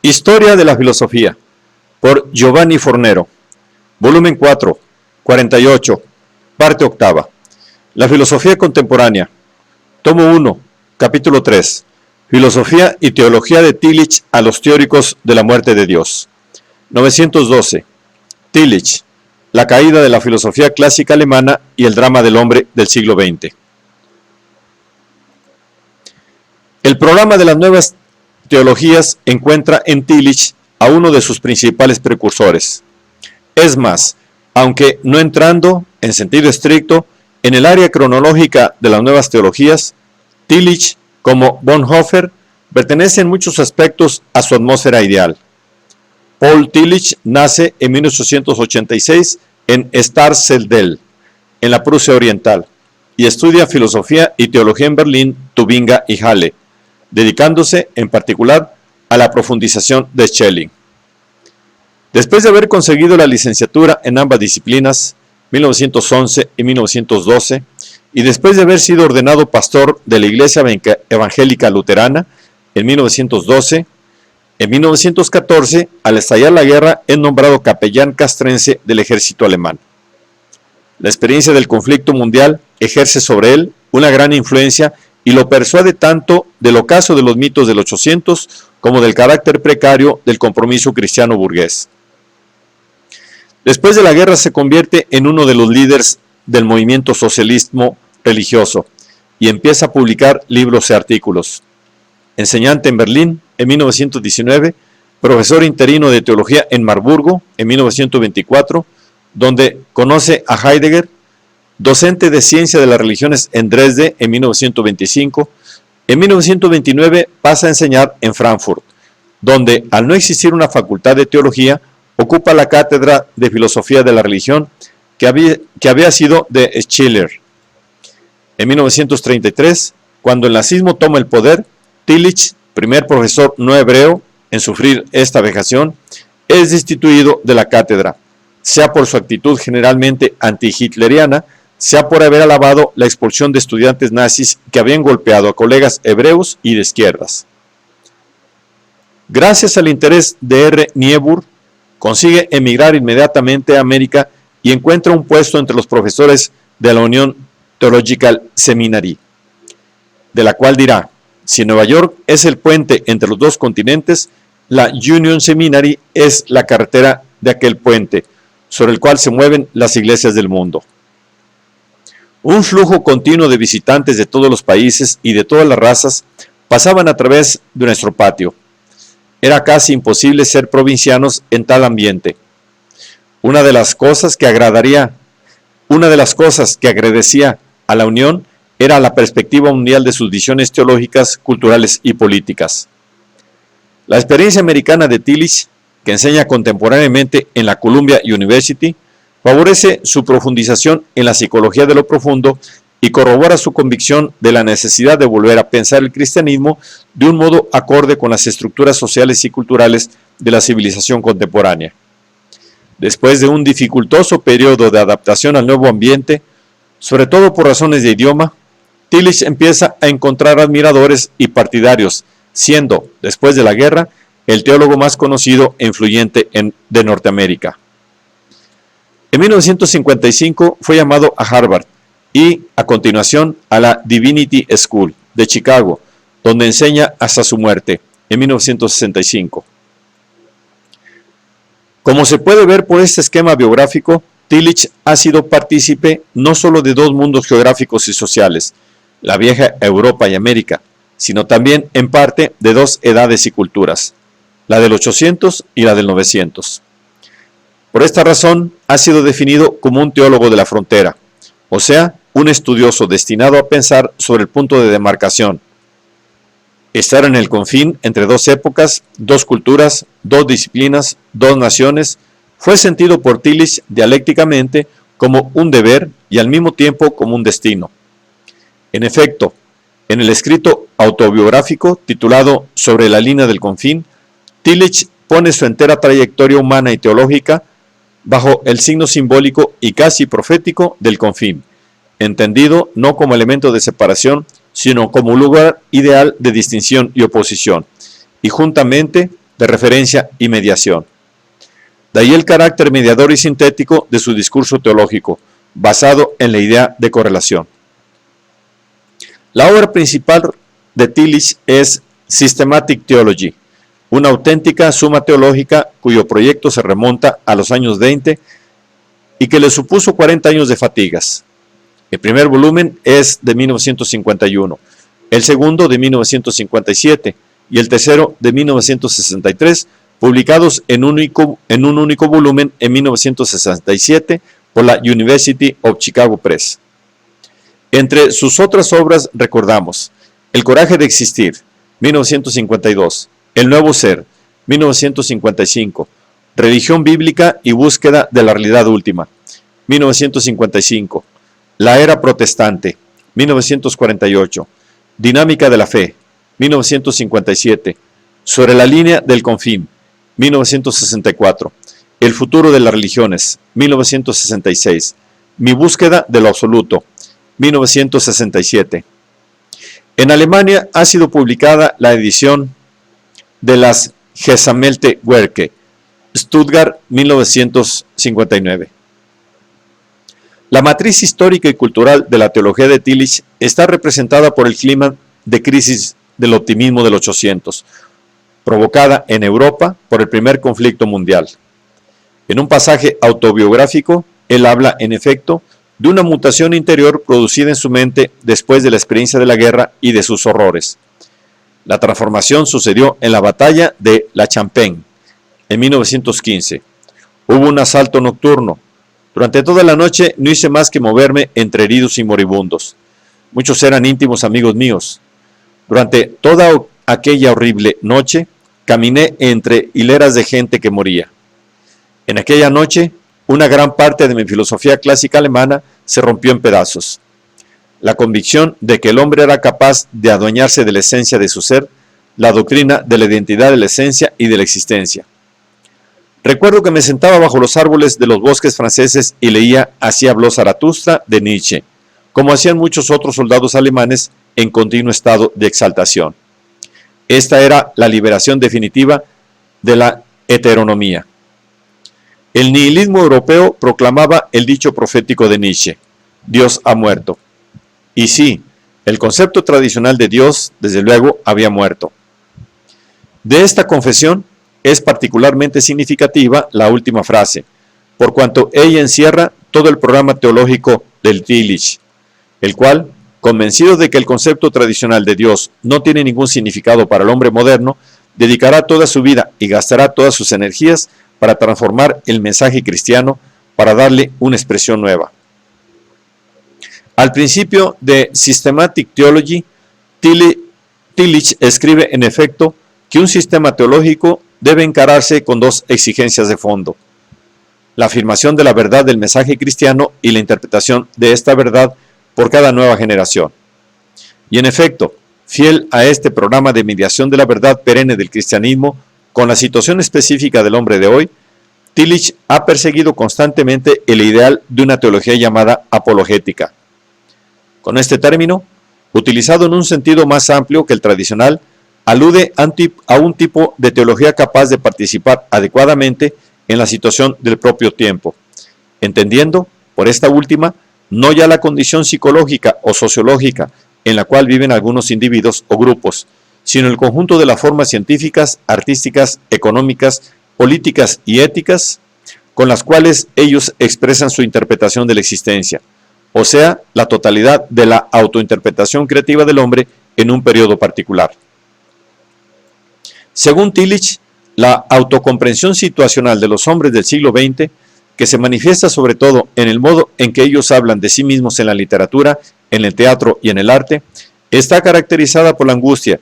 Historia de la filosofía, por Giovanni Fornero, volumen 4, 48, parte octava. La filosofía contemporánea, tomo 1, capítulo 3, Filosofía y teología de Tillich a los teóricos de la muerte de Dios. 912. Tillich, la caída de la filosofía clásica alemana y el drama del hombre del siglo XX. El programa de las nuevas teologías encuentra en Tillich a uno de sus principales precursores. Es más, aunque no entrando, en sentido estricto, en el área cronológica de las nuevas teologías, Tillich, como Bonhoeffer, pertenece en muchos aspectos a su atmósfera ideal. Paul Tillich nace en 1886 en Starzeldel, en la Prusia Oriental, y estudia filosofía y teología en Berlín, Tubinga y Halle, dedicándose en particular a la profundización de Schelling. Después de haber conseguido la licenciatura en ambas disciplinas, 1911 y 1912, y después de haber sido ordenado pastor de la Iglesia Evangélica Luterana en 1912, en 1914, al estallar la guerra, es nombrado capellán castrense del ejército alemán. La experiencia del conflicto mundial ejerce sobre él una gran influencia y lo persuade tanto del ocaso de los mitos del 800 como del carácter precario del compromiso cristiano burgués. Después de la guerra se convierte en uno de los líderes del movimiento socialismo religioso y empieza a publicar libros y artículos. Enseñante en Berlín en 1919, profesor interino de teología en Marburgo en 1924, donde conoce a Heidegger, docente de ciencia de las religiones en Dresde en 1925, en 1929 pasa a enseñar en Frankfurt, donde al no existir una facultad de teología, ocupa la cátedra de filosofía de la religión que había sido de Schiller. En 1933, cuando el nazismo toma el poder, Tillich, primer profesor no hebreo en sufrir esta vejación, es destituido de la cátedra, sea por su actitud generalmente anti-hitleriana, sea por haber alabado la expulsión de estudiantes nazis que habían golpeado a colegas hebreos y de izquierdas. Gracias al interés de R. Niebuhr, consigue emigrar inmediatamente a América y encuentra un puesto entre los profesores de la Union Theological Seminary, de la cual dirá: si Nueva York es el puente entre los dos continentes, la Union Seminary es la carretera de aquel puente, sobre el cual se mueven las iglesias del mundo. Un flujo continuo de visitantes de todos los países y de todas las razas pasaban a través de nuestro patio. Era casi imposible ser provincianos en tal ambiente. Una de las cosas que agradecía a la Unión era la perspectiva mundial de sus visiones teológicas, culturales y políticas. La experiencia americana de Tillich, que enseña contemporáneamente en la Columbia University, favorece su profundización en la psicología de lo profundo y corrobora su convicción de la necesidad de volver a pensar el cristianismo de un modo acorde con las estructuras sociales y culturales de la civilización contemporánea. Después de un dificultoso periodo de adaptación al nuevo ambiente, sobre todo por razones de idioma, Tillich empieza a encontrar admiradores y partidarios, siendo, después de la guerra, el teólogo más conocido e influyente de Norteamérica. En 1955 fue llamado a Harvard y, a continuación, a la Divinity School de Chicago, donde enseña hasta su muerte, en 1965. Como se puede ver por este esquema biográfico, Tillich ha sido partícipe no solo de dos mundos geográficos y sociales, la vieja Europa y América, sino también en parte de dos edades y culturas, la del 800 y la del 900. Por esta razón, ha sido definido como un teólogo de la frontera, o sea, un estudioso destinado a pensar sobre el punto de demarcación. Estar en el confín entre dos épocas, dos culturas, dos disciplinas, dos naciones, fue sentido por Tillich dialécticamente como un deber y al mismo tiempo como un destino. En efecto, en el escrito autobiográfico titulado Sobre la línea del confín, Tillich pone su entera trayectoria humana y teológica bajo el signo simbólico y casi profético del confín, entendido no como elemento de separación, sino como un lugar ideal de distinción y oposición, y juntamente de referencia y mediación. De ahí el carácter mediador y sintético de su discurso teológico, basado en la idea de correlación. La obra principal de Tillich es Systematic Theology, una auténtica suma teológica cuyo proyecto se remonta a los años 20 y que le supuso 40 años de fatigas. El primer volumen es de 1951, el segundo de 1957 y el tercero de 1963, publicados en un único volumen en 1967 por la University of Chicago Press. Entre sus otras obras recordamos El coraje de existir, 1952, El nuevo ser, 1955, Religión bíblica y búsqueda de la realidad última, 1955, La era protestante, 1948, Dinámica de la fe, 1957, Sobre la línea del confín, 1964, El futuro de las religiones, 1966, Mi búsqueda de lo absoluto, 1967. En Alemania ha sido publicada la edición de las Gesammelte Werke, Stuttgart, 1959. La matriz histórica y cultural de la teología de Tillich está representada por el clima de crisis del optimismo del 800, provocada en Europa por el primer conflicto mundial. En un pasaje autobiográfico, él habla, en efecto, de una mutación interior producida en su mente después de la experiencia de la guerra y de sus horrores. La transformación sucedió en la batalla de La Champagne, en 1915. Hubo un asalto nocturno. Durante toda la noche no hice más que moverme entre heridos y moribundos. Muchos eran íntimos amigos míos. Durante toda aquella horrible noche, caminé entre hileras de gente que moría. En aquella noche, una gran parte de mi filosofía clásica alemana se rompió en pedazos. La convicción de que el hombre era capaz de adueñarse de la esencia de su ser, la doctrina de la identidad de la esencia y de la existencia. Recuerdo que me sentaba bajo los árboles de los bosques franceses y leía Así habló Zaratustra de Nietzsche, como hacían muchos otros soldados alemanes en continuo estado de exaltación. Esta era la liberación definitiva de la heteronomía. El nihilismo europeo proclamaba el dicho profético de Nietzsche: Dios ha muerto. Y sí, el concepto tradicional de Dios, desde luego, había muerto. De esta confesión es particularmente significativa la última frase, por cuanto ella encierra todo el programa teológico del Tillich, el cual, convencido de que el concepto tradicional de Dios no tiene ningún significado para el hombre moderno, dedicará toda su vida y gastará todas sus energías para transformar el mensaje cristiano, para darle una expresión nueva. Al principio de Systematic Theology, Tillich escribe en efecto que un sistema teológico debe encararse con dos exigencias de fondo: la afirmación de la verdad del mensaje cristiano y la interpretación de esta verdad por cada nueva generación. Y en efecto, fiel a este programa de mediación de la verdad perenne del cristianismo con la situación específica del hombre de hoy, Tillich ha perseguido constantemente el ideal de una teología llamada apologética. Con este término, utilizado en un sentido más amplio que el tradicional, alude a un tipo de teología capaz de participar adecuadamente en la situación del propio tiempo, entendiendo, por esta última, no ya la condición psicológica o sociológica en la cual viven algunos individuos o grupos, sino el conjunto de las formas científicas, artísticas, económicas, políticas y éticas con las cuales ellos expresan su interpretación de la existencia, o sea, la totalidad de la autointerpretación creativa del hombre en un periodo particular. Según Tillich, la autocomprensión situacional de los hombres del siglo XX, que se manifiesta sobre todo en el modo en que ellos hablan de sí mismos en la literatura, en el teatro y en el arte, está caracterizada por la angustia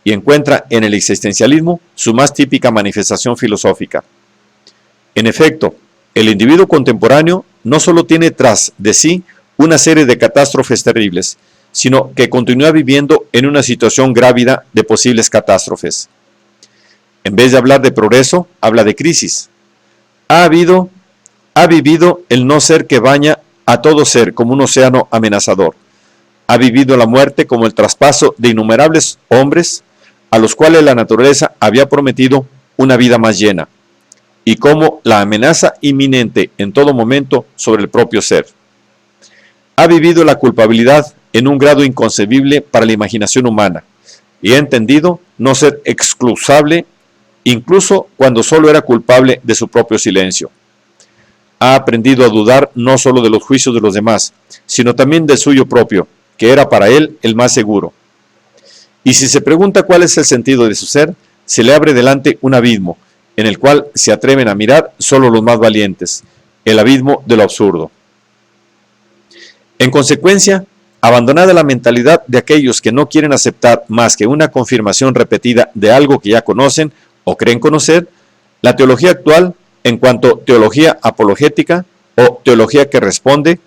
y encuentra en el existencialismo su más típica manifestación filosófica. En efecto, el individuo contemporáneo no solo tiene tras de sí una serie de catástrofes terribles, sino que continúa viviendo en una situación grávida de posibles catástrofes. En vez de hablar de progreso, habla de crisis. Ha vivido el no ser que baña a todo ser como un océano amenazador. Ha vivido la muerte como el traspaso de innumerables hombres a los cuales la naturaleza había prometido una vida más llena, y como la amenaza inminente en todo momento sobre el propio ser. Ha vivido la culpabilidad en un grado inconcebible para la imaginación humana, y ha entendido no ser excusable incluso cuando solo era culpable de su propio silencio. Ha aprendido a dudar no solo de los juicios de los demás, sino también del suyo propio, que era para él el más seguro. Y si se pregunta cuál es el sentido de su ser, se le abre delante un abismo, en el cual se atreven a mirar solo los más valientes, el abismo de lo absurdo. En consecuencia, abandonada la mentalidad de aquellos que no quieren aceptar más que una confirmación repetida de algo que ya conocen o creen conocer, la teología actual, en cuanto teología apologética o teología que responde,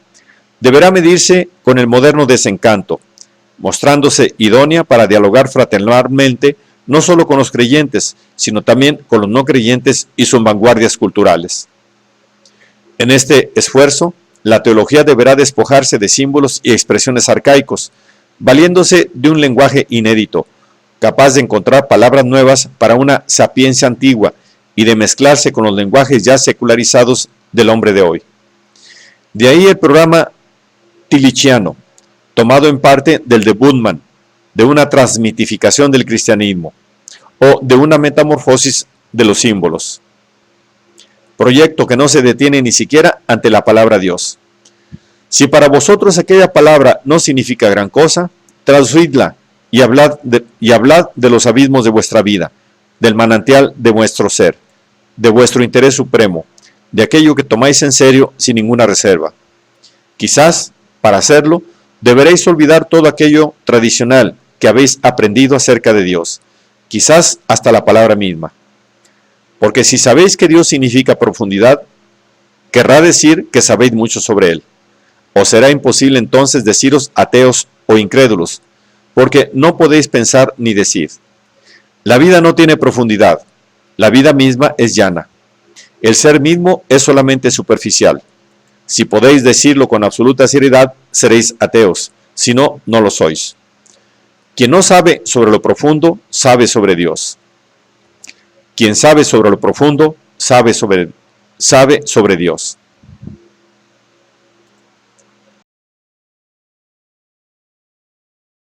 deberá medirse con el moderno desencanto, mostrándose idónea para dialogar fraternalmente no solo con los creyentes, sino también con los no creyentes y sus vanguardias culturales. En este esfuerzo, la teología deberá despojarse de símbolos y expresiones arcaicos, valiéndose de un lenguaje inédito, capaz de encontrar palabras nuevas para una sapiencia antigua y de mezclarse con los lenguajes ya secularizados del hombre de hoy. De ahí el programa tillichiano, tomado en parte del de Bultmann, de una transmitificación del cristianismo, o de una metamorfosis de los símbolos. Proyecto que no se detiene ni siquiera ante la palabra Dios. Si para vosotros aquella palabra no significa gran cosa, traducidla y hablad de los abismos de vuestra vida, del manantial de vuestro ser, de vuestro interés supremo, de aquello que tomáis en serio sin ninguna reserva. Quizás, para hacerlo, deberéis olvidar todo aquello tradicional que habéis aprendido acerca de Dios, quizás hasta la palabra misma. Porque si sabéis que Dios significa profundidad, querrá decir que sabéis mucho sobre Él. Os será imposible entonces deciros ateos o incrédulos, porque no podéis pensar ni decir. La vida no tiene profundidad, la vida misma es llana. El ser mismo es solamente superficial. Si podéis decirlo con absoluta seriedad, seréis ateos, si no, no lo sois. Quien no sabe sobre lo profundo, sabe sobre Dios. Quien sabe sobre lo profundo, sabe sobre Dios.